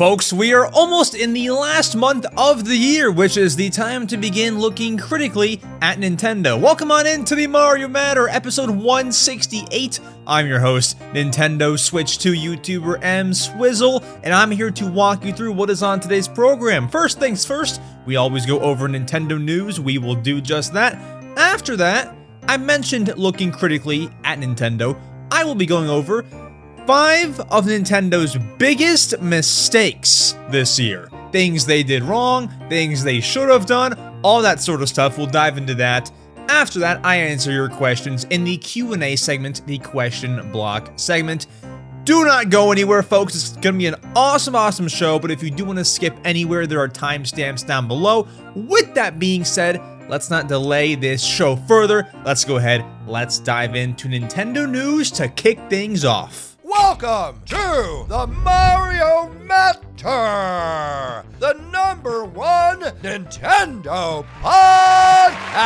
folks, we are almost in the last month of the year, which is the time to begin looking critically at Nintendo. Welcome on into the Mario Matter, episode 168. I'm your host, Nintendo Switch 2 YouTuber EmSwizzle, and I'm here to walk you through what is on today's program. First things first, we always go over Nintendo news. We will do just that. After that, I mentioned looking critically at Nintendo. I will be going over 5 of Nintendo's biggest mistakes this year. Things they did wrong, things they should have done, all that sort of stuff. We'll dive into that. After that, I answer your questions in the Q&A segment, the question block segment. Do not go anywhere, folks. It's going to be an awesome show, but if you do want to skip anywhere, there are timestamps down below. With that being said, let's not delay this show further. Let's go ahead, let's dive into Nintendo news to kick things off. Welcome to the Mario Matter, the #1 Nintendo podcast.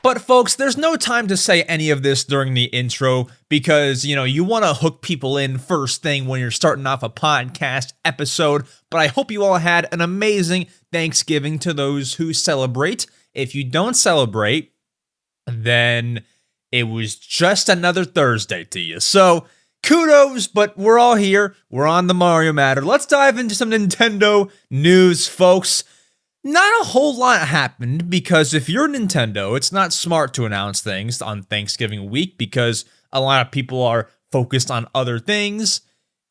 But folks, there's no time to say any of this during the intro because, you want to hook people in first thing when you're starting off a podcast episode. But I hope you all had an amazing Thanksgiving to those who celebrate. If you don't celebrate, then it was just another Thursday to you. So, kudos, but we're all here. We're on the Mario Matter. Let's dive into some Nintendo news, folks. Not a whole lot happened because if you're Nintendo, it's not smart to announce things on Thanksgiving week because a lot of people are focused on other things.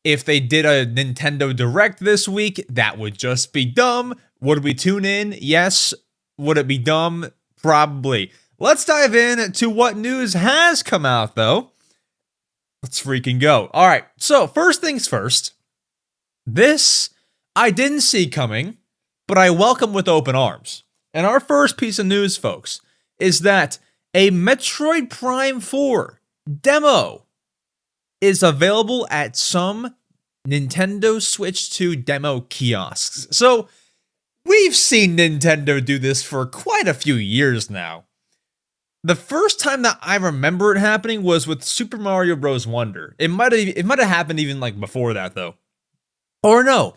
If they did a Nintendo Direct this week, that would just be dumb. Would we tune in? Yes. Would it be dumb? Probably. Let's dive in to what news has come out, though. Let's freaking go. All right, so first things first. This I didn't see coming, but I welcome with open arms. And our first piece of news, folks, is that a Metroid Prime 4 demo is available at some Nintendo Switch 2 demo kiosks. So we've seen Nintendo do this for quite a few years now. The first time that I remember it happening was with Super Mario Bros. Wonder. It might have happened even like before that though. Or no.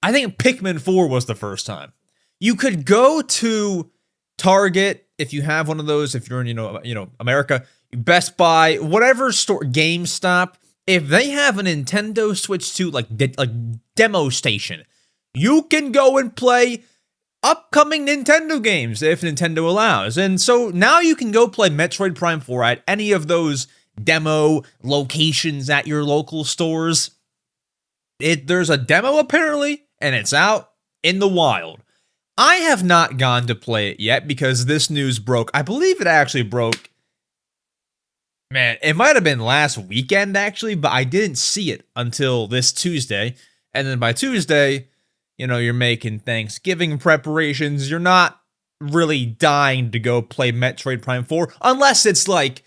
I think Pikmin 4 was the first time. You could go to Target if you have one of those, if you're in America, Best Buy, whatever store, GameStop, if they have a Nintendo Switch 2 like demo station, you can go and play upcoming Nintendo games if Nintendo allows. And so now you can go play Metroid Prime 4 at any of those demo locations at your local stores. There's a demo apparently, and it's out in the wild. I have not gone to play it yet because this news broke. I believe it actually broke. Man, it might have been last weekend actually, but I didn't see it until this Tuesday. And then by Tuesday, you're making Thanksgiving preparations. You're not really dying to go play Metroid Prime 4 unless it's like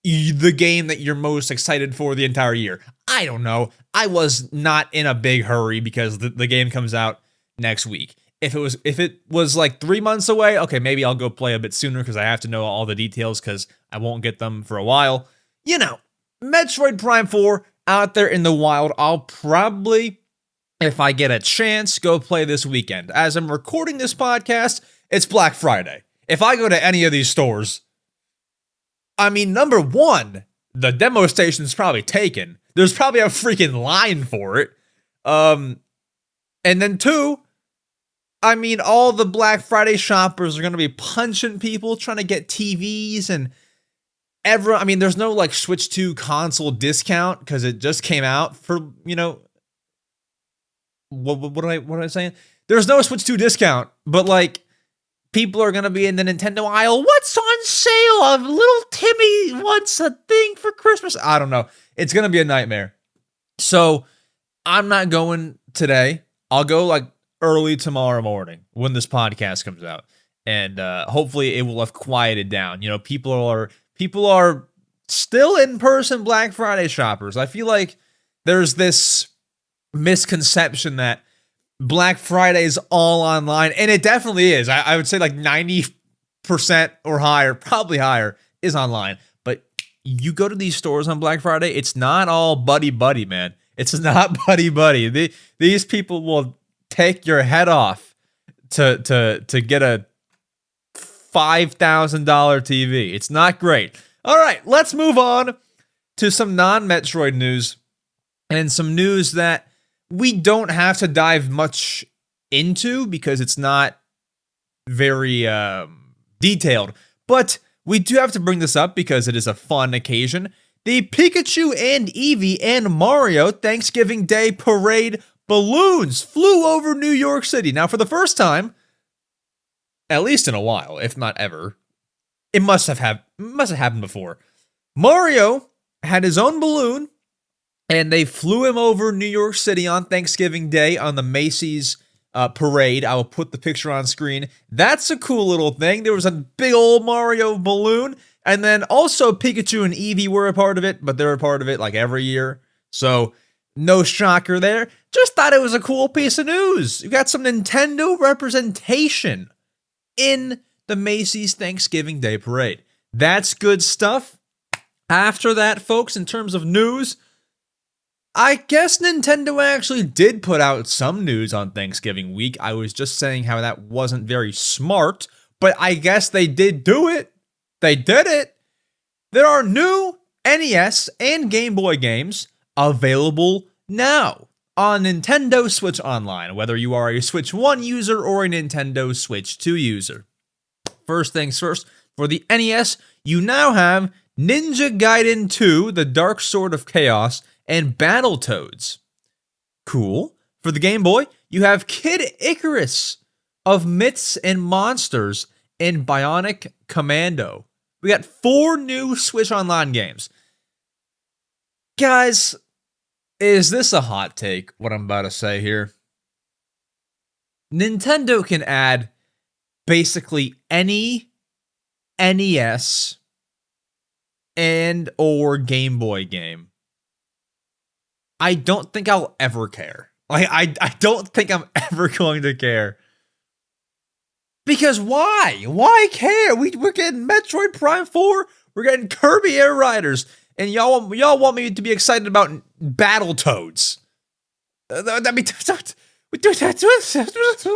the game that you're most excited for the entire year. I don't know. I was not in a big hurry because the game comes out next week. If it was like 3 months away, okay, maybe I'll go play a bit sooner because I have to know all the details because I won't get them for a while. Metroid Prime 4 out there in the wild. I'll probably, if I get a chance, go play this weekend. As I'm recording this podcast, it's Black Friday. If I go to any of these stores, number one, the demo station's probably taken. There's probably a freaking line for it. And then two, all the Black Friday shoppers are going to be punching people trying to get TVs and everyone. There's no like Switch 2 console discount because it just came out for, what am I saying? There's no Switch 2 discount, but like people are gonna be in the Nintendo aisle. What's on sale? Little Timmy wants a thing for Christmas. I don't know. It's gonna be a nightmare. So I'm not going today. I'll go like early tomorrow morning when this podcast comes out, and hopefully it will have quieted down. People are still in person Black Friday shoppers. I feel like there's this misconception that Black Friday is all online, and it definitely is. I would say like 90% or higher, probably higher, is online. But you go to these stores on Black Friday, it's not all buddy, man. It's not buddy buddy. These people will take your head off to get a $5,000 TV. It's not great. All right, let's move on to some non-Metroid news and some news that we don't have to dive much into because it's not very detailed. But we do have to bring this up because it is a fun occasion. The Pikachu and Eevee and Mario Thanksgiving Day Parade balloons flew over New York City. Now, for the first time, at least in a while, if not ever, it must have happened before. Mario had his own balloon, and they flew him over New York City on Thanksgiving Day on the Macy's parade. I will put the picture on screen. That's a cool little thing. There was a big old Mario balloon, and then also Pikachu and Eevee were a part of it, but they're a part of it like every year. So no shocker there. Just thought it was a cool piece of news. You got some Nintendo representation in the Macy's Thanksgiving Day Parade. That's good stuff. After that, folks, in terms of news, I guess Nintendo actually did put out some news on Thanksgiving week. I was just saying how that wasn't very smart, but I guess they did do it. They did it. There are new NES and Game Boy games available now on Nintendo Switch Online, whether you are a Switch 1 user or a Nintendo Switch 2 user. First things first, for the NES, you now have Ninja Gaiden 2, The Dark Sword of Chaos, and Battletoads. Cool. For the Game Boy, you have Kid Icarus of Myths and Monsters and Bionic Commando. We got 4 new Switch Online games. Guys, is this a hot take, what I'm about to say here? Nintendo can add basically any NES and or Game Boy game. I don't think I'll ever care. Like, I don't think I'm ever going to care. Because why? Why care? We're getting Metroid Prime 4. We're getting Kirby Air Riders. And y'all want me to be excited about Battletoads.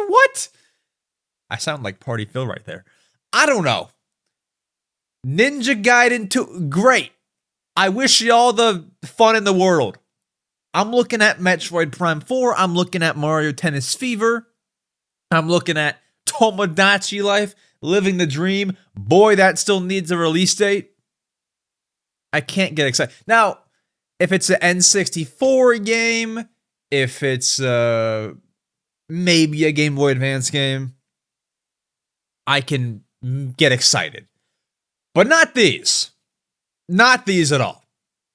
What? I sound like Party Phil right there. I don't know. Ninja Gaiden 2, great. I wish you all the fun in the world. I'm looking at Metroid Prime 4. I'm looking at Mario Tennis Fever. I'm looking at Tomodachi Life, Living the Dream. Boy, that still needs a release date. I can't get excited. Now, if it's an N64 game, if it's maybe a Game Boy Advance game, I can get excited. But not these. Not these at all.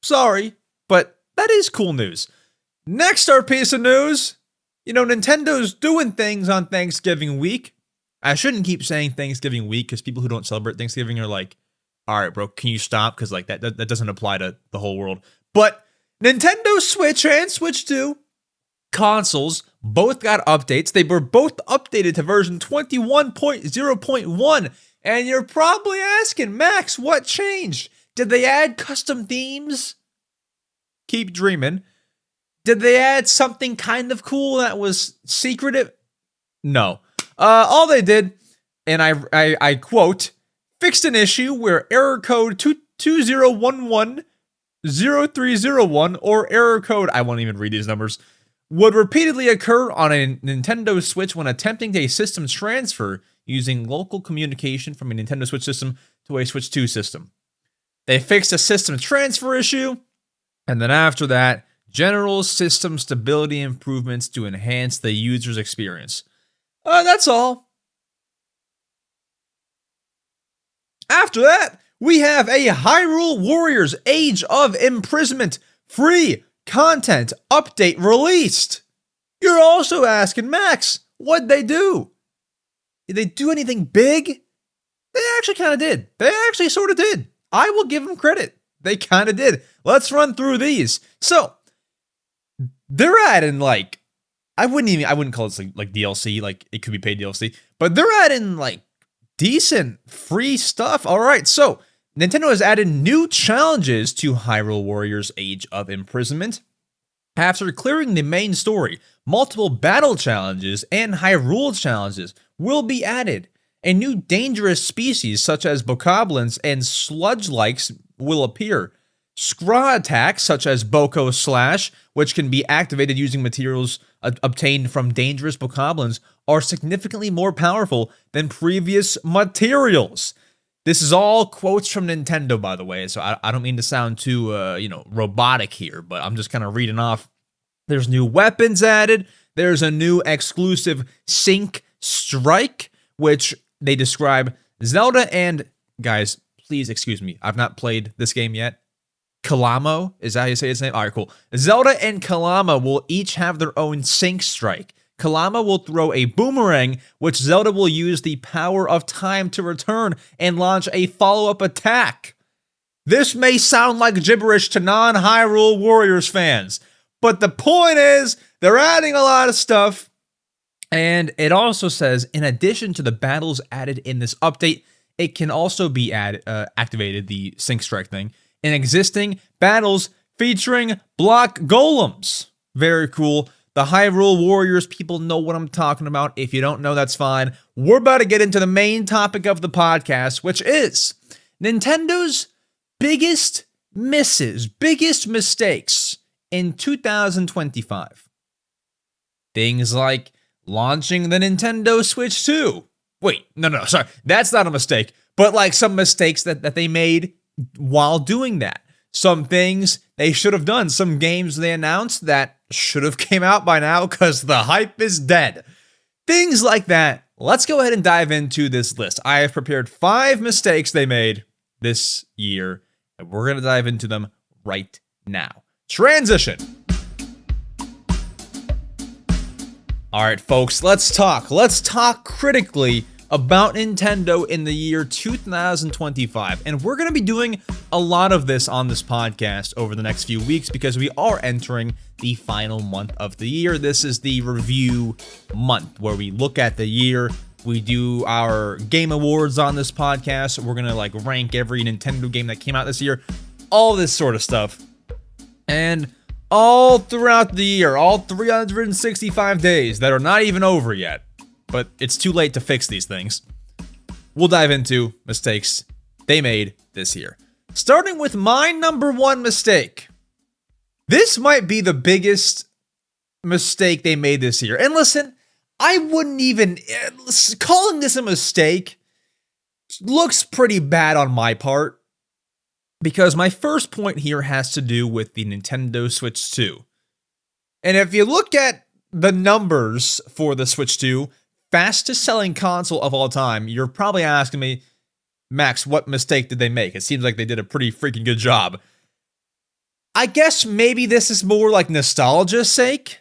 Sorry, but that is cool news. Next, our piece of news. You know, Nintendo's doing things on Thanksgiving week. I shouldn't keep saying Thanksgiving week because people who don't celebrate Thanksgiving are like, all right, bro, can you stop? Because like that doesn't apply to the whole world. But Nintendo Switch and Switch 2 consoles both got updates. They were both updated to version 21.0.1. And you're probably asking, Max, what changed? Did they add custom themes? Keep dreaming. Did they add something kind of cool that was secretive? No. All they did, and I quote, fixed an issue where error code 20110301 or error code, I won't even read these numbers, would repeatedly occur on a Nintendo Switch when attempting a system transfer using local communication from a Nintendo Switch system to a Switch 2 system. They fixed a system transfer issue, and then after that, general system stability improvements to enhance the user's experience. That's all. After that, we have a Hyrule Warriors Age of Imprisonment free content update released. You're also asking, Max, what'd they do? Did they do anything big? They actually kind of did. They actually sort of did. I will give them credit. They kind of did. Let's run through these. So, they're adding like, I wouldn't call this like DLC, like it could be paid DLC, but they're adding like decent free stuff. All right, so Nintendo has added new challenges to Hyrule Warriors Age of Imprisonment. After clearing the main story, multiple battle challenges and Hyrule challenges will be added. A new dangerous species such as bokoblins and sludge-likes will appear. Scraw attacks such as Boko Slash, which can be activated using materials obtained from dangerous bokoblins, are significantly more powerful than previous materials. This is all quotes from Nintendo, by the way, so I don't mean to sound too, robotic here, but I'm just kind of reading off. There's new weapons added. There's a new exclusive Sync Strike, which they describe Zelda and, guys, please excuse me, I've not played this game yet. Kalamo, is that how you say his name? All right, cool. Zelda and Kalama will each have their own Sync Strike. Kalama will throw a boomerang, which Zelda will use the power of time to return and launch a follow-up attack. This may sound like gibberish to non-Hyrule Warriors fans, but the point is, they're adding a lot of stuff, and it also says, in addition to the battles added in this update, it can also be activated, the Sync Strike thing, in existing battles featuring block golems. Very cool. The Hyrule Warriors people know what I'm talking about. If you don't know, that's fine. We're about to get into the main topic of the podcast, which is Nintendo's biggest misses, biggest mistakes in 2025. Things like launching the Nintendo Switch 2. Wait, no, sorry. That's not a mistake. But like some mistakes that they made while doing that. Some things they should have done. Some games they announced that should have came out by now because the hype is dead. Things like that. Let's go ahead and dive into this list. I have prepared 5 mistakes they made this year, and we're going to dive into them right now. Transition. All right, folks, let's talk. Let's talk critically about Nintendo in the year 2025. And we're going to be doing a lot of this on this podcast over the next few weeks because we are entering the final month of the year. This is the review month where we look at the year. We do our game awards on this podcast. We're going to rank every Nintendo game that came out this year, all this sort of stuff. And all throughout the year, all 365 days that are not even over yet, but it's too late to fix these things, we'll dive into mistakes they made this year. Starting with my number 1 mistake. This might be the biggest mistake they made this year. And listen, I wouldn't even... calling this a mistake looks pretty bad on my part, because my first point here has to do with the Nintendo Switch 2. And if you look at the numbers for the Switch 2, fastest selling console of all time, you're probably asking me, Max, what mistake did they make? It seems like they did a pretty freaking good job. I guess maybe this is more like nostalgia's sake.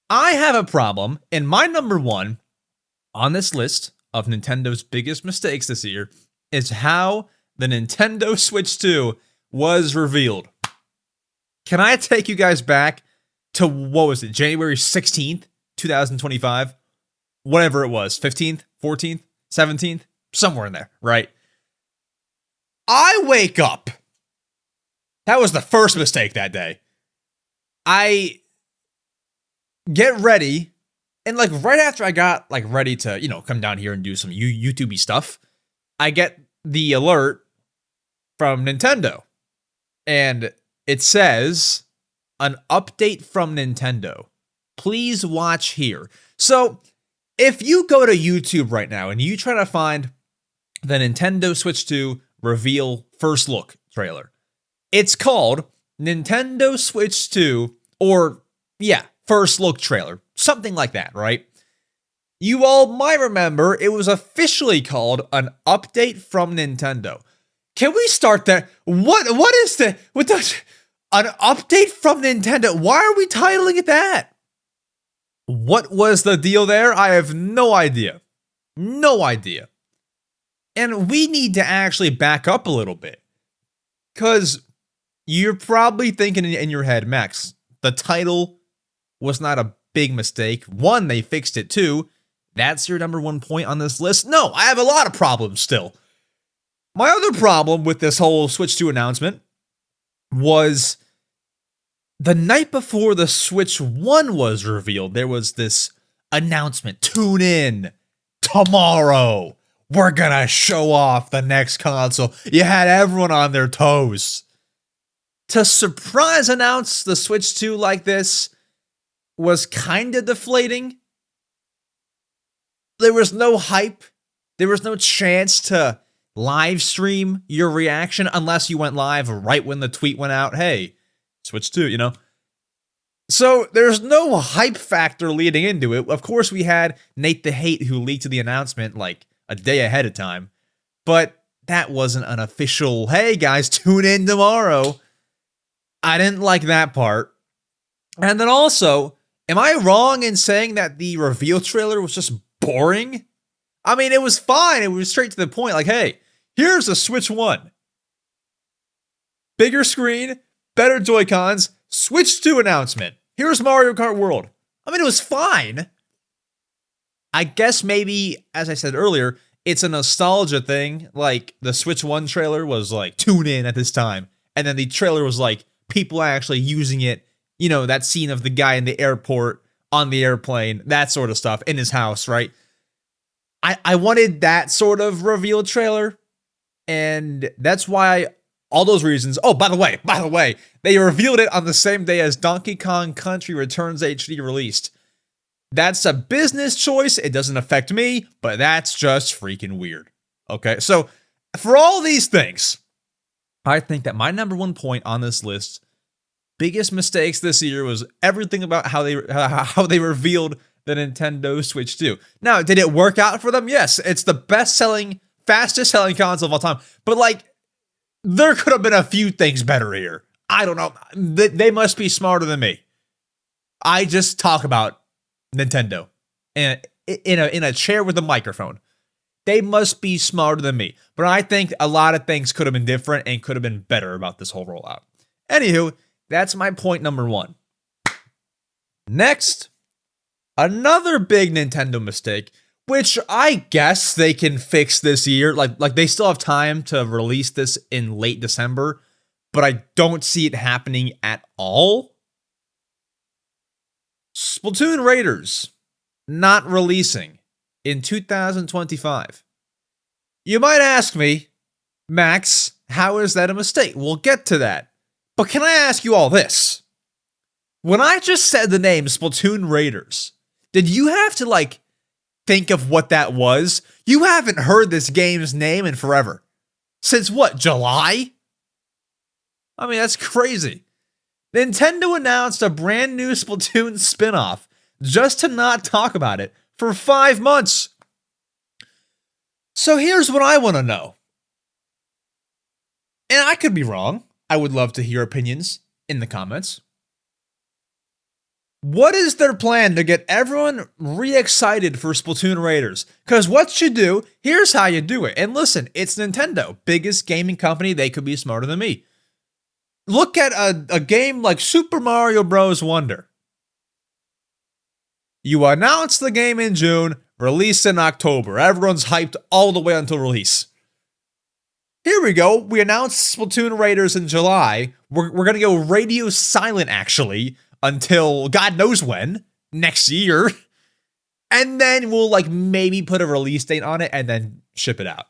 I have a problem, and my number 1 on this list of Nintendo's biggest mistakes this year is how the Nintendo Switch 2 was revealed. Can I take you guys back to, what was it, January 16th, 2025? Whatever it was, 15th, 14th, 17th, somewhere in there, right? I wake up. That was the first mistake that day. I get ready, and right after I got ready to, come down here and do some YouTube-y stuff, I get the alert from Nintendo. And it says, an update from Nintendo. Please watch here. So, if you go to YouTube right now and you try to find the Nintendo Switch 2 reveal first look trailer, it's called Nintendo Switch 2, or first look trailer, something like that, right? You all might remember it was officially called an update from Nintendo. Can we start there? What is an update from Nintendo? Why are we titling it that? What was the deal there? I have no idea. No idea. And we need to actually back up a little bit. Because you're probably thinking in your head, Max, the title was not a big mistake. 1, they fixed it. 2, that's your number 1 point on this list. No, I have a lot of problems still. My other problem with this whole Switch 2 announcement was The night before the Switch 1 was revealed, there was this announcement. Tune in tomorrow. We're gonna show off the next console. You had everyone on their toes. To surprise announce the Switch 2 like this was kind of deflating. There was no hype. There was no chance to live stream your reaction unless you went live right when the tweet went out. Hey, Switch 2, you know? So there's no hype factor leading into it. Of course, we had Nate the Hate who leaked the announcement like a day ahead of time. But that wasn't an official, hey guys, tune in tomorrow. I didn't like that part. And then also, am I wrong in saying that the reveal trailer was just boring? I mean, it was fine. It was straight to the point. Like, hey, here's a Switch 1. Bigger screen, better Joy-Cons, Switch 2 announcement. Here's Mario Kart World. I mean, it was fine. I guess maybe, as I said earlier, it's a nostalgia thing. Like, the Switch 1 trailer was like, tune in at this time. And then the trailer was like, people actually using it. You know, that scene of the guy in the airport, on the airplane, that sort of stuff, in his house, right? I wanted that sort of reveal trailer. And that's why all those reasons. Oh, by the way, they revealed it on the same day as Donkey Kong Country Returns HD released. That's a business choice. It doesn't affect me, but that's just freaking weird. Okay, so for all these things, I think that my number one point on this list, biggest mistakes this year, was everything about how they revealed the Nintendo Switch 2. Now, did it work out for them? Yes, it's the best-selling, fastest-selling console of all time. But, like, there could have been a few things better here. I don't know. They must be smarter than me. I just talk about Nintendo in a chair with a microphone. They must be smarter than me. But I think a lot of things could have been different and could have been better about this whole rollout. Anywho, that's my point number one. Next, another big Nintendo mistake, which I guess they can fix this year. Like they still have time to release this in late December, but I don't see it happening at all. Splatoon Raiders not releasing in 2025. You might ask me, Max, how is that a mistake? We'll get to that. But can I ask you all this? When I just said the name Splatoon Raiders, did you have to, like, think of what that was? You haven't heard this game's name in forever. Since what, July? I mean, that's crazy. Nintendo announced a brand new Splatoon spin-off just to not talk about it for 5 months. So here's what I want to know. And I could be wrong. I would love to hear opinions in the comments. What is their plan to get everyone re-excited for Splatoon Raiders? Because what you do, here's how you do it. And listen, it's Nintendo, biggest gaming company. They could be smarter than me. Look at a game like Super Mario Bros. Wonder. You announce the game in June, release in October. Everyone's hyped all the way until release. Here we go. We announced Splatoon Raiders in July. We're going to go radio silent, actually, until God knows when, next year. And then we'll, like, maybe put a release date on it and then ship it out.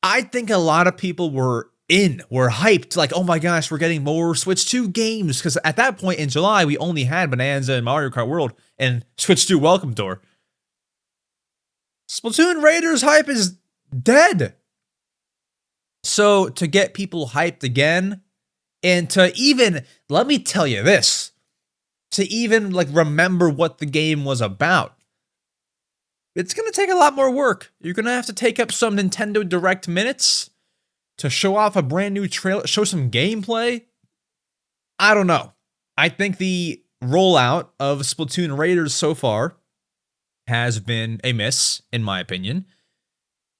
I think a lot of people were hyped, like, oh my gosh, we're getting more Switch 2 games. Because at that point in July, we only had Bonanza and Mario Kart World and Switch 2 Welcome Tour. Splatoon Raiders hype is dead. So to get people hyped again, and to even, let me tell you this, to even, like, remember what the game was about, it's going to take a lot more work. You're going to have to take up some Nintendo Direct minutes to show off a brand new trailer, show some gameplay. I don't know. I think the rollout of Splatoon Raiders so far has been a miss, in my opinion.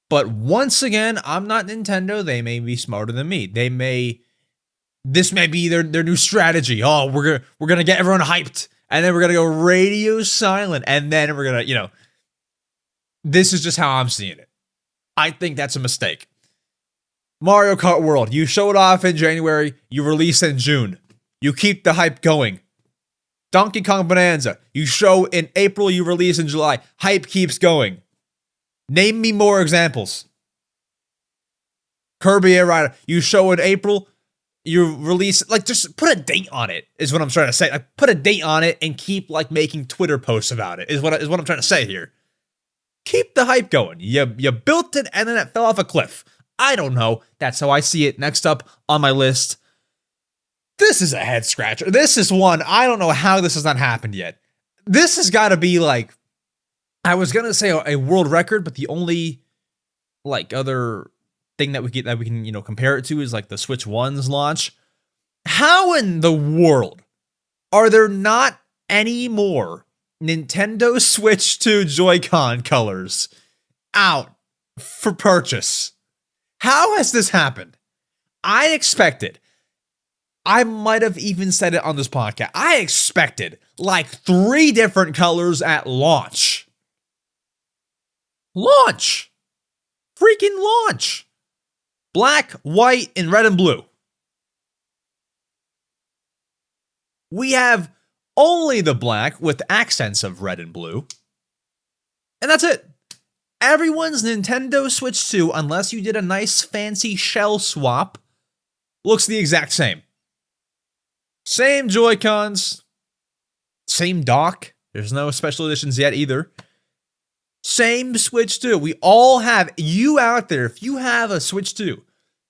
But once again, I'm not Nintendo. They may be smarter than me. This may be their new strategy. Oh, we're gonna get everyone hyped, and then we're gonna go radio silent, and then we're gonna, this is just how I'm seeing it. I think that's a mistake. Mario Kart World, you showed off in January, you release in June. You keep the hype going. Donkey Kong Bonanza. You show in April, you release in July. Hype keeps going. Name me more examples. Kirby Air Rider. You show in April, you release, like, just put a date on it, is what I'm trying to say. Like, put a date on it and keep, like, making Twitter posts about it, is what I'm trying to say here. Keep the hype going. You built it and then it fell off a cliff. I don't know. That's how I see it. Next up on my list. This is a head scratcher. This is one, I don't know how this has not happened yet. This has got to be like, I was going to say a world record, but the only, like, other thing that we can, you know, compare it to is like the Switch 1's launch. How in the world are there not any more Nintendo Switch 2 Joy-Con colors out for purchase? How has this happened? I expected, I might have even said it on this podcast, I expected like 3 different colors at launch. Launch! Freaking launch! Black, white, and red and blue. We have only the black with accents of red and blue. And that's it. Everyone's Nintendo Switch 2, unless you did a nice fancy shell swap, looks the exact same. Same Joy-Cons. Same dock. There's no special editions yet either. Same Switch 2. We all have, you out there, if you have a Switch 2,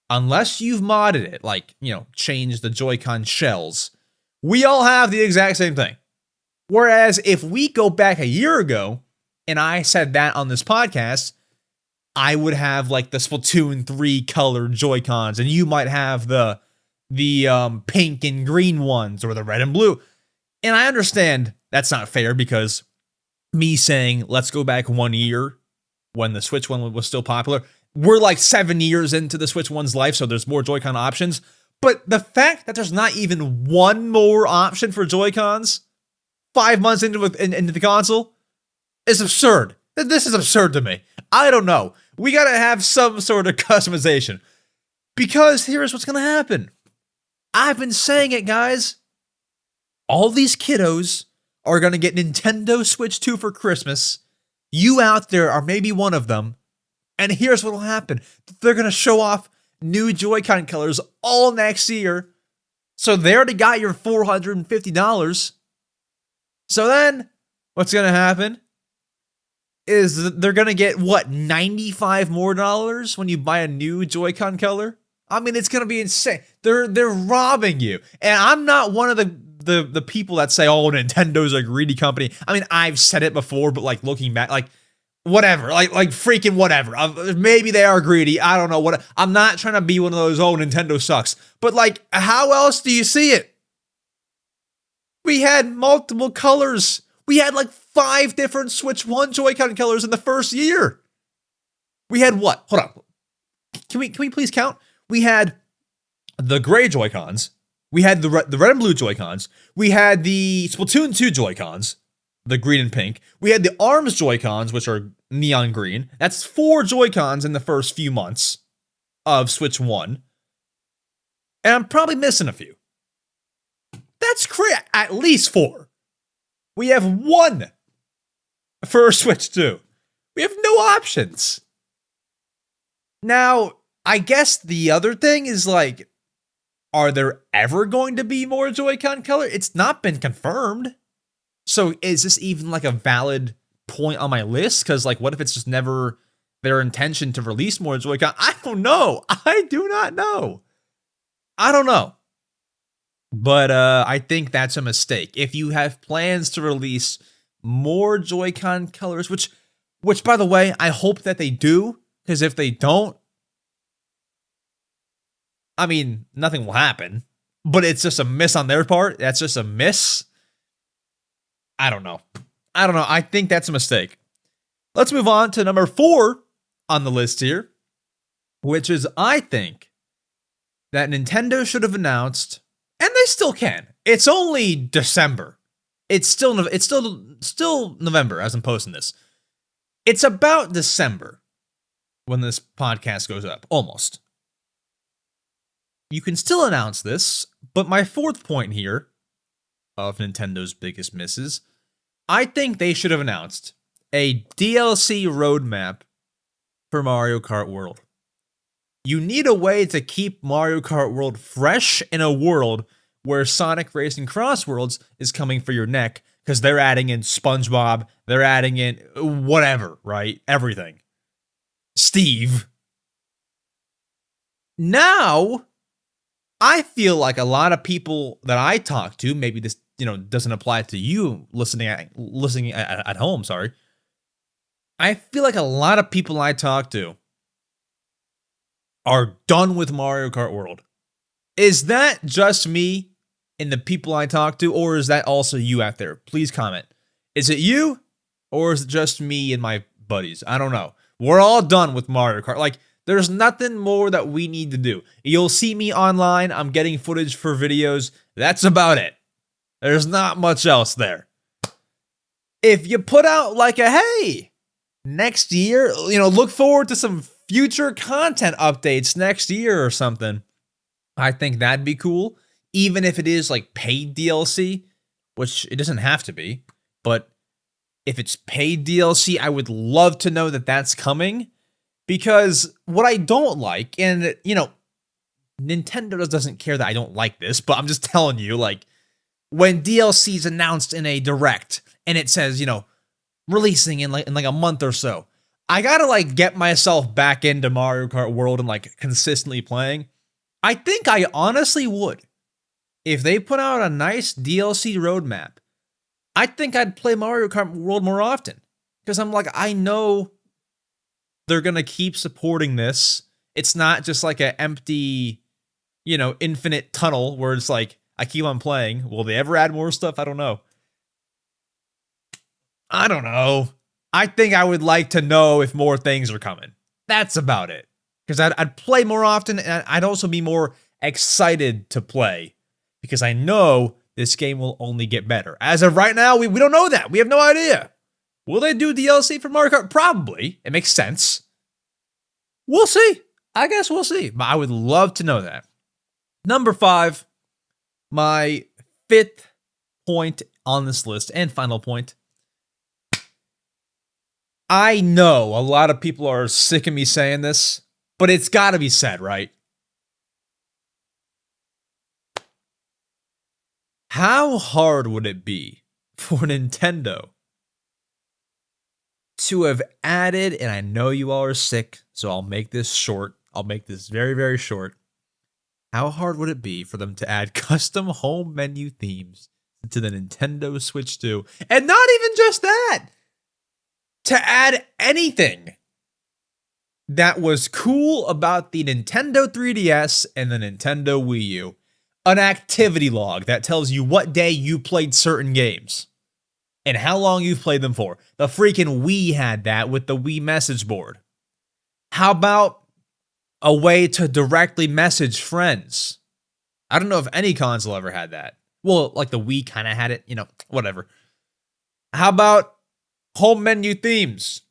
unless you've modded it, like, you know, changed the Joy-Con shells, we all have the exact same thing. Whereas if we go back a year ago, and I said that on this podcast, I would have like the Splatoon 3 colored Joy-Cons, and you might have the pink and green ones, or the red and blue. And I understand that's not fair, because me saying, let's go back 1 year when the Switch 1 was still popular, we're like 7 years into the Switch 1's life, so there's more Joy-Con options. But the fact that there's not even one more option for Joy-Cons 5 months into the console is absurd. This is absurd to me. I don't know. We gotta have some sort of customization. Because here's what's gonna happen. I've been saying it, guys. All these kiddos are gonna get Nintendo Switch 2 for Christmas. You out there are maybe one of them. And here's what'll happen. They're gonna show off new Joy-Con colors all next year. So they already got your $450. So then, what's gonna happen is they're gonna get, what, $95 more when you buy a new Joy-Con color? I mean, it's gonna be insane. They're robbing you. And I'm not one of the people that say, oh, Nintendo's a greedy company. I mean, I've said it before, but like looking back, like whatever, like freaking whatever. Maybe they are greedy. I don't know what. I'm not trying to be one of those, oh, Nintendo sucks. But like, how else do you see it? We had multiple colors. We had like 5 different Switch 1 Joy-Con colors in the first year. We had what? Hold on. Can we please count? We had the gray Joy-Cons. We had the red and blue Joy-Cons. We had the Splatoon 2 Joy-Cons, the green and pink. We had the ARMS Joy-Cons, which are neon green. That's 4 Joy-Cons in the first few months of Switch 1. And I'm probably missing a few. That's correct. At least 4. We have 1 for Switch 2. We have no options. Now, I guess the other thing is like, are there ever going to be more Joy-Con color? It's not been confirmed. So is this even like a valid point on my list? Because like, what if it's just never their intention to release more Joy-Con? I don't know. I do not know. I don't know. But I think that's a mistake. If you have plans to release more Joy-Con colors, which by the way, I hope that they do, because if they don't, I mean, nothing will happen. But it's just a miss on their part. That's just a miss. I don't know. I think that's a mistake. Let's move on to number 4 on the list here, which is, I think that Nintendo should have announced, and they still can. It's only December. It's still November as I'm posting this. It's about December when this podcast goes up, almost. you can still announce this, but my fourth point here of Nintendo's biggest misses, I think they should have announced a DLC roadmap for Mario Kart World. You need a way to keep Mario Kart World fresh in a world where Sonic Racing Cross Worlds is coming for your neck because they're adding in SpongeBob, they're adding in whatever, right? Everything. Steve. Now, I feel like a lot of people that I talk to, maybe this, doesn't apply to you listening at home, sorry. I feel like a lot of people I talk to are done with Mario Kart World. Is that just me and the people I talk to, or is that also you out there? Please comment. Is it you, or is it just me and my buddies? I don't know. We're all done with Mario Kart. Like, there's nothing more that we need to do. You'll see me online. I'm getting footage for videos. That's about it. There's not much else there. If you put out like a, hey, next year, look forward to some future content updates next year or something, I think that'd be cool. Even if it is like paid DLC, which it doesn't have to be, but if it's paid DLC, I would love to know that that's coming. Because what I don't like, and Nintendo doesn't care that I don't like this, but I'm just telling you, like, when DLC is announced in a direct and it says, releasing in like a month or so, I gotta like get myself back into Mario Kart World and like consistently playing. I think I honestly would. If they put out a nice DLC roadmap, I think I'd play Mario Kart World more often. Because I'm like, I know they're gonna keep supporting this. It's not just like an empty, infinite tunnel where it's like, I keep on playing. Will they ever add more stuff? I don't know. I think I would like to know if more things are coming. That's about it. Because I'd play more often, and I'd also be more excited to play. Because I know this game will only get better. As of right now, we don't know that. We have no idea. Will they do DLC for Mario Kart? Probably. It makes sense. We'll see. I guess we'll see. But I would love to know that. Number 5, my 5th point on this list, and final point. I know a lot of people are sick of me saying this, but it's got to be said, right? How hard would it be for Nintendo to have added, and I know you all are sick, so I'll make this short. I'll make this very, very short. How hard would it be for them to add custom home menu themes to the Nintendo Switch 2? And not even just that! To add anything that was cool about the Nintendo 3DS and the Nintendo Wii U. An activity log that tells you what day you played certain games and how long you've played them for. The freaking Wii had that with the Wii message board. How about a way to directly message friends? I don't know if any console ever had that. Well, like the Wii kind of had it, whatever. How about home menu themes?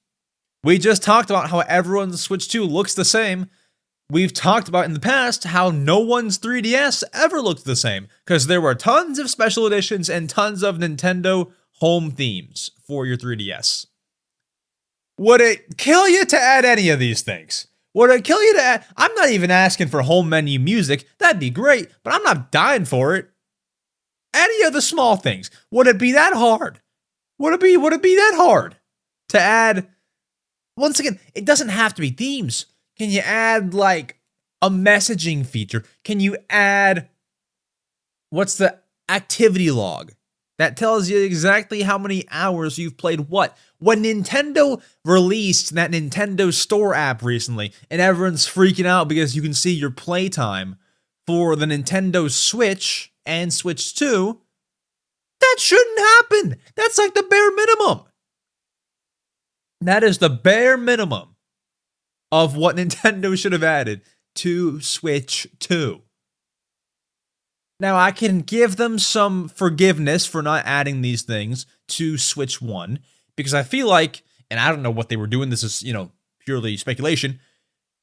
We just talked about how everyone's Switch 2 looks the same. We've talked about in the past how no one's 3DS ever looked the same, because there were tons of special editions and tons of Nintendo home themes for your 3DS. Would it kill you to add any of these things? Would it kill you to add? I'm not even asking for home menu music. That'd be great, but I'm not dying for it. Any of the small things. Would it be that hard? Would it be that hard to add? Once again, it doesn't have to be themes. Can you add like a messaging feature? Can you add, what's the activity log that tells you exactly how many hours you've played what? When Nintendo released that Nintendo Store app recently, and everyone's freaking out because you can see your playtime for the Nintendo Switch and Switch 2, that shouldn't happen. That's like the bare minimum. That is the bare minimum of what Nintendo should have added to Switch 2. Now, I can give them some forgiveness for not adding these things to Switch 1, because I feel like, and I don't know what they were doing, this is, purely speculation,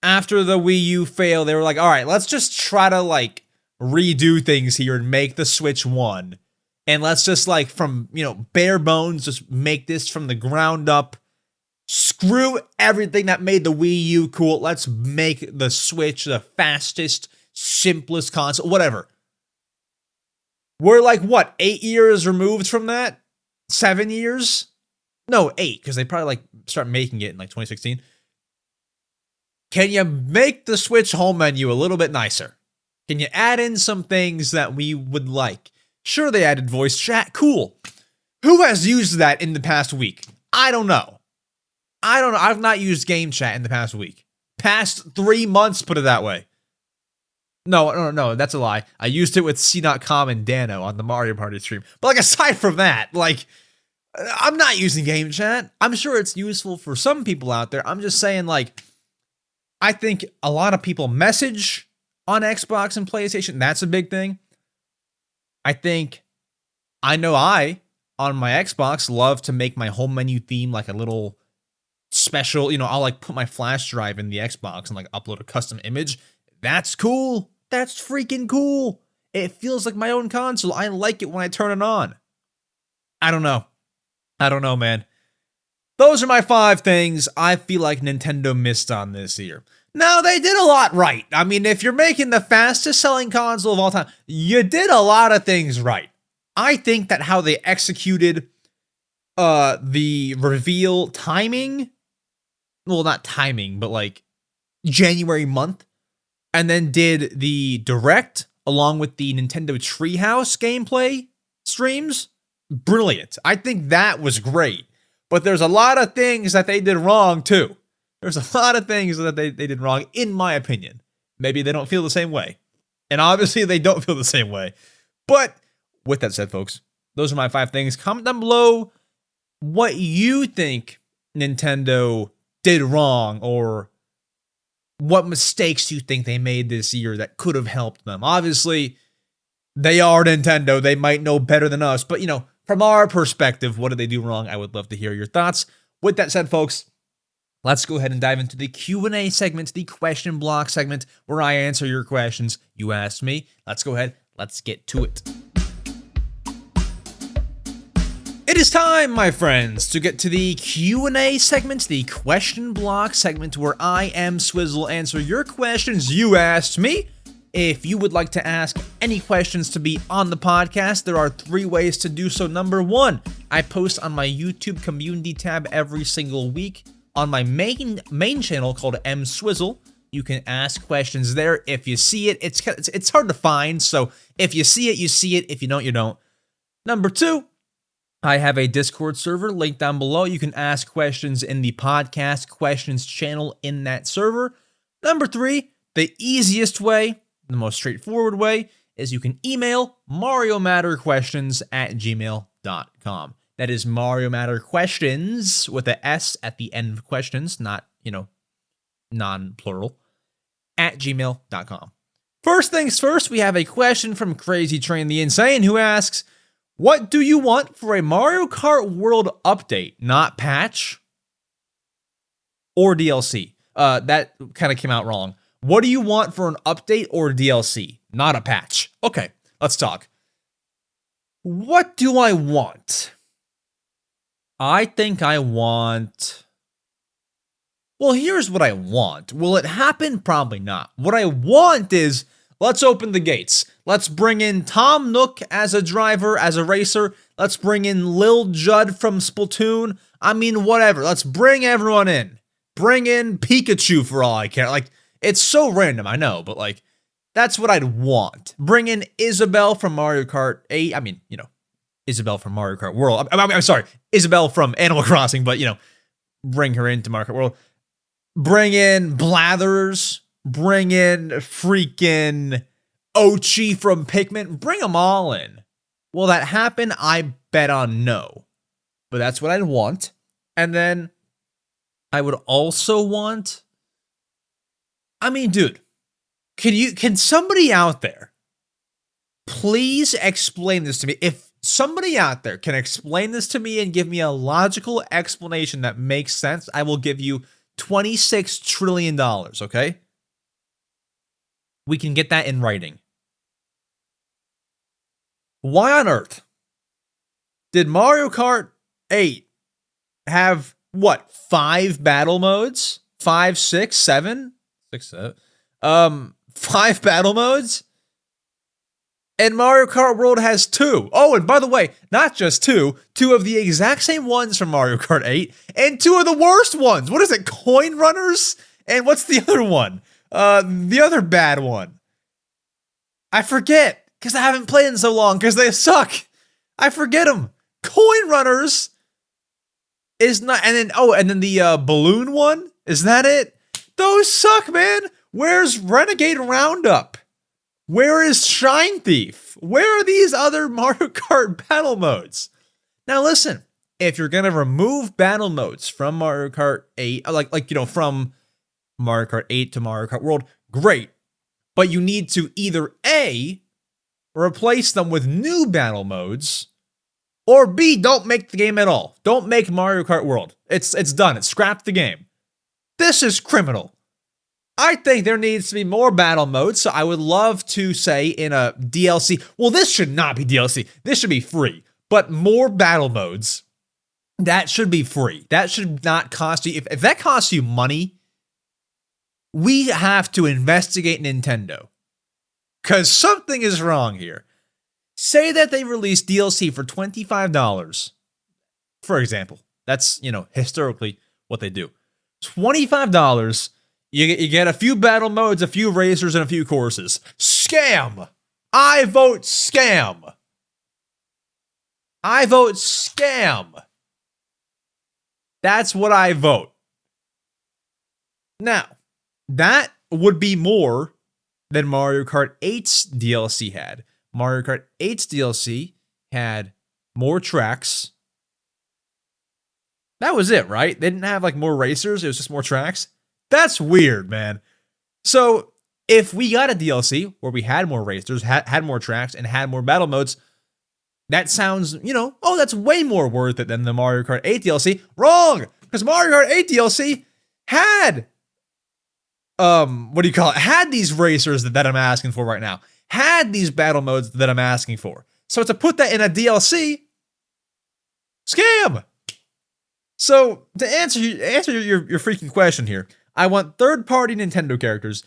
after the Wii U fail, they were like, all right, let's just try to like redo things here and make the Switch one. And let's just like from, bare bones, just make this from the ground up. Screw everything that made the Wii U cool. Let's make the Switch the fastest, simplest console, whatever. We're like, what, 8 years removed from that? 7 years? No, 8, because they probably like start making it in like 2016. Can you make the Switch home menu a little bit nicer? Can you add in some things that we would like? Sure, they added voice chat. Cool. Who has used that in the past week? I don't know. I've not used game chat in the past week. Past 3 months, put it that way. No, that's a lie. I used it with C.com and Dano on the Mario Party stream. But like aside from that, like I'm not using game chat. I'm sure it's useful for some people out there. I'm just saying, like, I think a lot of people message on Xbox and PlayStation. That's a big thing. I know on my Xbox, love to make my home menu theme like a little special. I'll like put my flash drive in the Xbox and like upload a custom image. That's cool. That's freaking cool. It feels like my own console. I like it when I turn it on. I don't know, man. Those are my 5 things I feel like Nintendo missed on this year. Now, they did a lot right. I mean, if you're making the fastest selling console of all time, you did a lot of things right. I think that how they executed the reveal timing, well, not timing, but like January month, and then did the Direct along with the Nintendo Treehouse gameplay streams, brilliant. I think that was great. But there's a lot of things that they did wrong, too. There's a lot of things that they did wrong, in my opinion. Maybe they don't feel the same way. And obviously, they don't feel the same way. But with that said, folks, those are my 5 things. Comment down below what you think Nintendo did wrong, or what mistakes you think they made this year that could have helped them. Obviously, they are Nintendo. They might know better than us. But, from our perspective, what did they do wrong? I would love to hear your thoughts. With that said, folks, let's go ahead and dive into the Q&A segment, the question block segment, where I answer your questions you asked me. Let's go ahead. Let's get to it. It is time, my friends, to get to the Q&A segment, the question block segment, where I, EmSwizzle, answer your questions you asked me. If you would like to ask any questions to be on the podcast, there are 3 ways to do so. Number 1, I post on my YouTube community tab every single week on my main channel called EmSwizzle. You can ask questions there. If you see it, it's hard to find, so if you see it, you see it. If you don't, you don't. Number 2, I have a Discord server linked down below. You can ask questions in the podcast questions channel in that server. Number 3, the easiest way, the most straightforward way, is you can email mariomatterquestions@gmail.com. That is Mario Matter Questions with a S at the end of questions, not, non-plural, @gmail.com. First things first, we have a question from Crazy Train the Insane, who asks, what do you want for a Mario Kart World update, not patch or DLC? That kind of came out wrong. What do you want for an update or DLC, not a patch? Okay, let's talk. What do I want? I think I want... Well, here's what I want. Will it happen? Probably not. What I want is, let's open the gates. Let's bring in Tom Nook as a driver, as a racer. Let's bring in Lil Judd from Splatoon. I mean, whatever. Let's bring everyone in. Bring in Pikachu for all I care. Like, it's so random, I know, but like, that's what I'd want. Bring in Isabelle from Mario Kart 8. I mean, Isabelle from Mario Kart World. I'm sorry, Isabelle from Animal Crossing, but, bring her into Mario Kart World. Bring in Blathers. Bring in freaking Ochi from Pikmin. Bring them all in. Will that happen? I bet on no. But that's what I'd want. And then I would also want... I mean, dude, can somebody out there please explain this to me? If somebody out there can explain this to me and give me a logical explanation that makes sense, I will give you $26 trillion, okay? We can get that in writing. Why on earth did Mario Kart 8 have, what, 5 battle modes? 5, 6, 7? 6, 7. 5 battle modes? And Mario Kart World has 2. Oh, and by the way, not just 2 of the exact same ones from Mario Kart 8, and 2 of the worst ones. What is it, Coin Runners? And what's the other one? The other bad one. I forget, because I haven't played in so long, because they suck. I forget them. Coin Runners is not, and then the balloon one? Is that it? Those suck, man. Where's Renegade Roundup? Where is Shine Thief? Where are these other Mario Kart battle modes? Now listen, if you're gonna remove battle modes from Mario Kart 8, from Mario Kart 8 to Mario Kart World, great. But you need to either A, replace them with new battle modes, or B, don't make the game at all. Don't make Mario Kart World. It's done. It's scrapped the game. This is criminal. I think there needs to be more battle modes, so I would love to say in a DLC, well, this should not be DLC, this should be free, but more battle modes, that should be free. That should not cost you, if that costs you money, we have to investigate Nintendo, because something is wrong here. Say that they release DLC for $25, for example. That's, historically what they do. $25, you get a few battle modes, a few racers, and a few courses. Scam! I vote scam! I vote scam! That's what I vote. Now, that would be more than Mario Kart 8's DLC had. Mario Kart 8's DLC had more tracks. That was it, right? They didn't have more racers, it was just more tracks. That's weird, man. So, if we got a DLC where we had more racers, had more tracks, and had more battle modes, that sounds, that's way more worth it than the Mario Kart 8 DLC. Wrong! Because Mario Kart 8 DLC had, had these racers that I'm asking for right now. Had these battle modes that I'm asking for. So to put that in a DLC, scam! So, to answer your freaking question here, I want third-party Nintendo characters.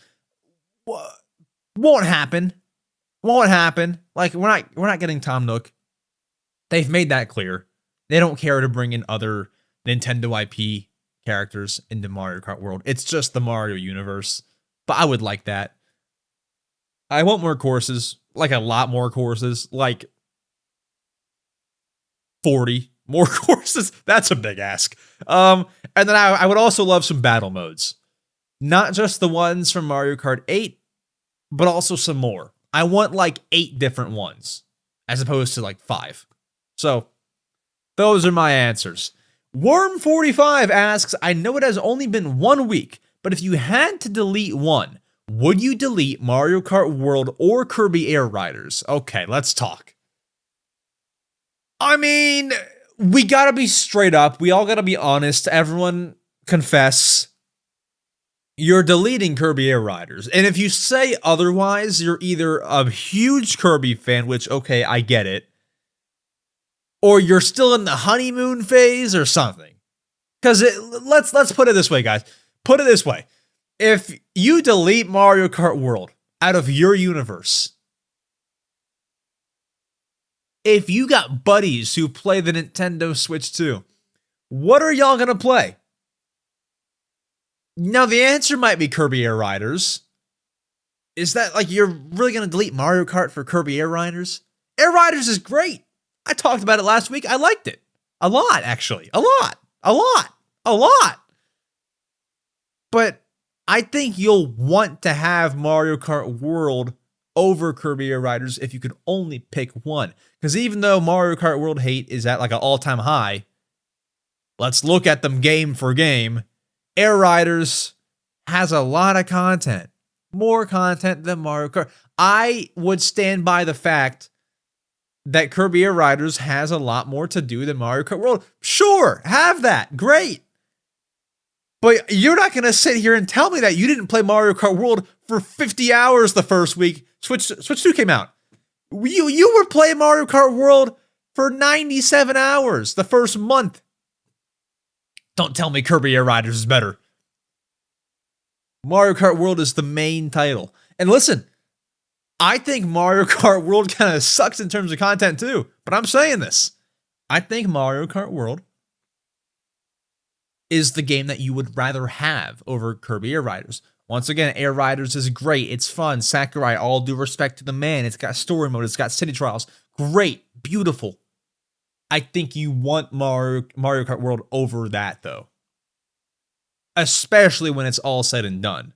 Won't happen. Won't happen. We're not getting Tom Nook. They've made that clear. They don't care to bring in other Nintendo IP characters into Mario Kart World. It's just the Mario universe. But I would like that. I want more courses. A lot more courses. 40 more courses. That's a big ask. And then I would also love some battle modes. Not just the ones from Mario Kart 8, but also some more. I want 8 different ones, as opposed to 5. So, those are my answers. Worm45 asks, I know it has only been 1 week, but if you had to delete one, would you delete Mario Kart World or Kirby Air Riders? Okay, let's talk. I mean, we gotta be straight up. We all gotta be honest. Everyone confess. You're deleting Kirby Air Riders. And if you say otherwise, you're either a huge Kirby fan, which, okay, I get it, or you're still in the honeymoon phase or something. Because let's put it this way, guys. Put it this way. If you delete Mario Kart World out of your universe, if you got buddies who play the Nintendo Switch too, what are y'all gonna play? Now, the answer might be Kirby Air Riders. Is that you're really gonna delete Mario Kart for Kirby Air Riders? Air Riders is great. I talked about it last week. I liked it. A lot, actually. A lot. But I think you'll want to have Mario Kart World over Kirby Air Riders if you could only pick one. Because even though Mario Kart World hate is at an all-time high, let's look at them game for game. Air Riders has a lot of content. More content than Mario Kart. I would stand by the fact that Kirby Air Riders has a lot more to do than Mario Kart World. Sure, have that. Great. But you're not going to sit here and tell me that you didn't play Mario Kart World for 50 hours the first week Switch 2 came out. You were playing Mario Kart World for 97 hours the first month. Don't tell me Kirby Air Riders is better. Mario Kart World is the main title. And listen, I think Mario Kart World kind of sucks in terms of content too, but I'm saying this. I think Mario Kart World is the game that you would rather have over Kirby Air Riders. Once again, Air Riders is great. It's fun. Sakurai, all due respect to the man. It's got story mode. It's got city trials. Great. Beautiful. I think you want Mario Kart World over that, though. Especially when it's all said and done.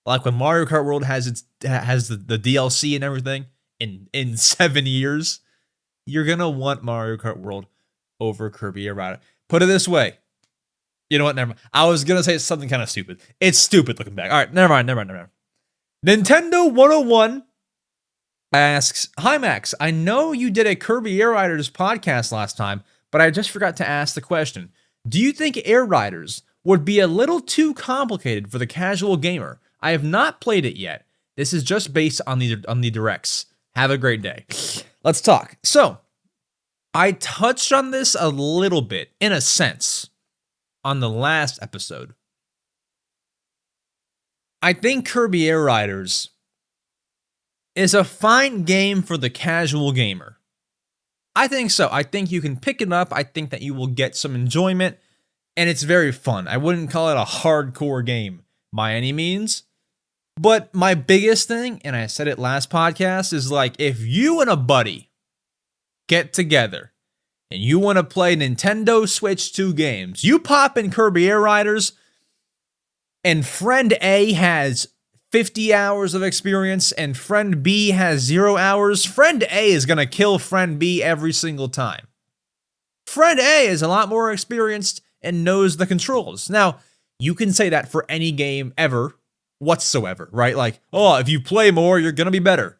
Like when Mario Kart World has the DLC and everything in 7 years, you're going to want Mario Kart World over Kirby Air Rider. Put it this way. You know what? Never mind. I was going to say something kind of stupid. It's stupid looking back. All right, never mind. Nintendo 101 asks, "Hi, Max. I know you did a Kirby Air Riders podcast last time, but I just forgot to ask the question. Do you think Air Riders would be a little too complicated for the casual gamer? I have not played it yet. This is just based on the directs. Have a great day." Let's talk. So, I touched on this a little bit, in a sense, on the last episode. I think Kirby Air Riders is a fine game for the casual gamer. I think so. I think you can pick it up. I think that you will get some enjoyment, and it's very fun. I wouldn't call it a hardcore game by any means, but my biggest thing, and I said it last podcast, is like if you and a buddy get together and you want to play Nintendo Switch 2 games, you pop in Kirby Air Riders, and friend A has 50 hours of experience and friend B has 0 hours, friend A is going to kill friend B every single time. Friend A is a lot more experienced and knows the controls. Now, you can say that for any game ever, whatsoever, right? Like, oh, if you play more, you're going to be better.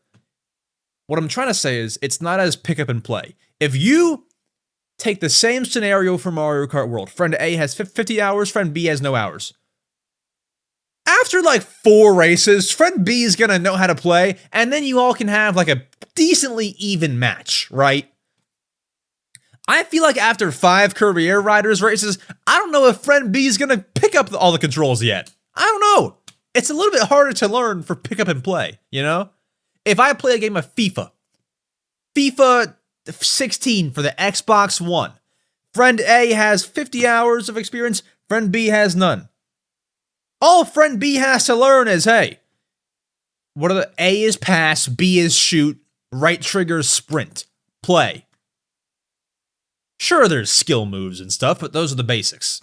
What I'm trying to say is, it's not as pick up and play. If you take the same scenario for Mario Kart World, friend A has 50 hours, friend B has no hours. After like 4 races, friend B is going to know how to play, and then you all can have like a decently even match, right? I feel like after 5 Kirby Air Riders races, I don't know if friend B is going to pick up all the controls yet. I don't know. It's a little bit harder to learn for pick up and play, you know? If I play a game of FIFA 16 for the Xbox One, friend A has 50 hours of experience, friend B has none. All friend B has to learn is, hey, what are the A is pass, B is shoot, right trigger is sprint, play. Sure, there's skill moves and stuff, but those are the basics.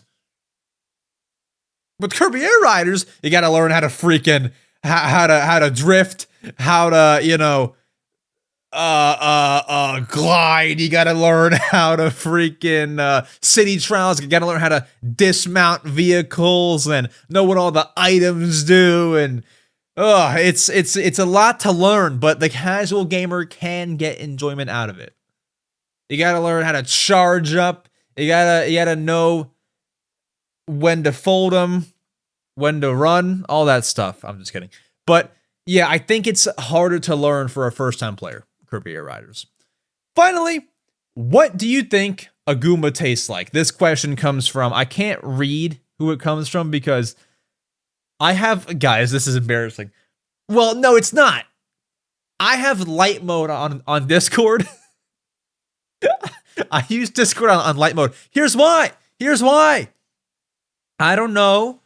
With Kirby Air Riders, you gotta learn how to freaking, how to drift, how to, you know, glide. You gotta learn how to freaking city trials. You gotta learn how to dismount vehicles and know what all the items do. And it's a lot to learn, but the casual gamer can get enjoyment out of it. You gotta learn how to charge up. You gotta know when to fold them, when to run, all that stuff. I'm just kidding. But yeah, I think it's harder to learn for a first-time player, Kirby Air Riders. Finally, what do you think a Goomba tastes like? This question comes from, I can't read who it comes from because I have, guys, this is embarrassing. Well, no, it's not. I have light mode on Discord. I use Discord on light mode. Here's why. I don't know.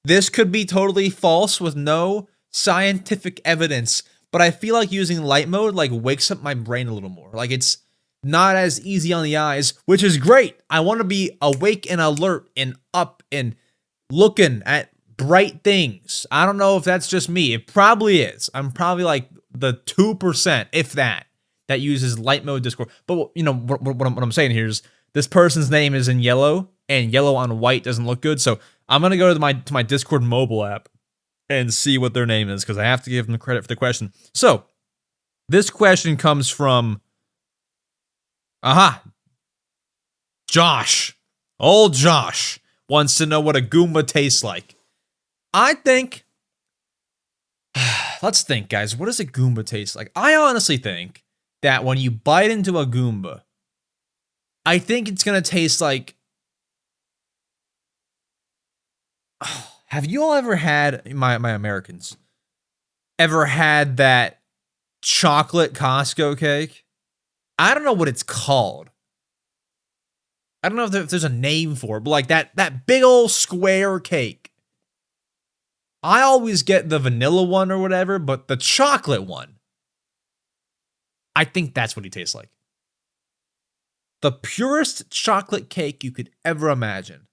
This could be totally false with no scientific evidence, but I feel like using light mode like wakes up my brain a little more. Like it's not as easy on the eyes, which is great. I want to be awake and alert and up and looking at bright things. I don't know if that's just me. It probably is. I'm probably like the 2%, if that uses light mode Discord. But you know what I'm saying here is this person's name is in yellow, and yellow on white doesn't look good. So I'm gonna go to my Discord mobile app and see what their name is because I have to give them the credit for the question. So this question comes from Josh, old Josh. wants to know what a Goomba tastes like. I think, let's think, guys. What does a Goomba taste like? I honestly think that when you bite into a Goomba, I think it's going to taste like, have you all ever had, my Americans, ever had that chocolate Costco cake? I don't know what it's called. I don't know if there's a name for it, but like that big old square cake. I always get the vanilla one or whatever, but the chocolate one, I think that's what he tastes like. The purest chocolate cake you could ever imagine.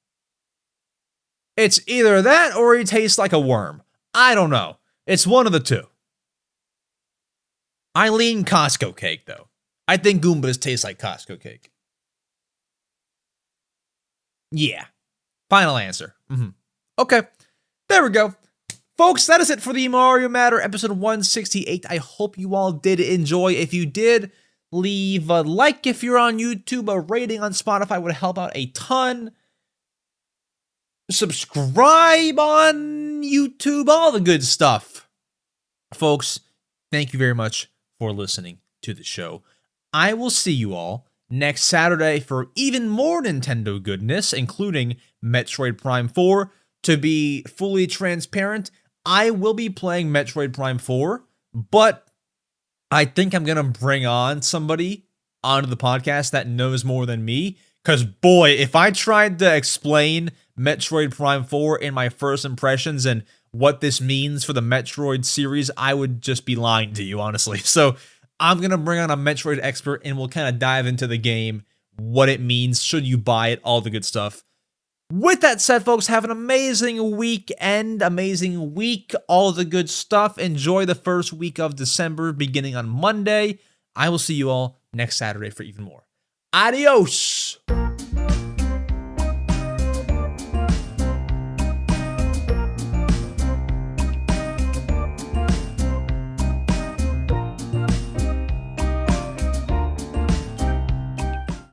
It's either that or he tastes like a worm. I don't know. It's one of the two. I lean Costco cake, though. I think Goombas taste like Costco cake. Yeah. Final answer. Okay. There we go. Folks, that is it for the Mario Matter episode 168. I hope you all did enjoy. If you did, leave a like if you're on YouTube. A rating on Spotify would help out a ton. Subscribe on YouTube. All the good stuff. Folks, thank you very much for listening to the show. I will see you all next Saturday for even more Nintendo goodness, including Metroid Prime 4. To be fully transparent, I will be playing Metroid Prime 4, but I think I'm going to bring on somebody onto the podcast that knows more than me, because boy, if I tried to explain Metroid Prime 4 in my first impressions and what this means for the Metroid series, I would just be lying to you, honestly. So I'm going to bring on a Metroid expert and we'll kind of dive into the game, what it means, should you buy it, all the good stuff. With that said, folks, have an amazing weekend, amazing week, all the good stuff. Enjoy the first week of December, beginning on Monday. I will see you all next Saturday for even more. Adios!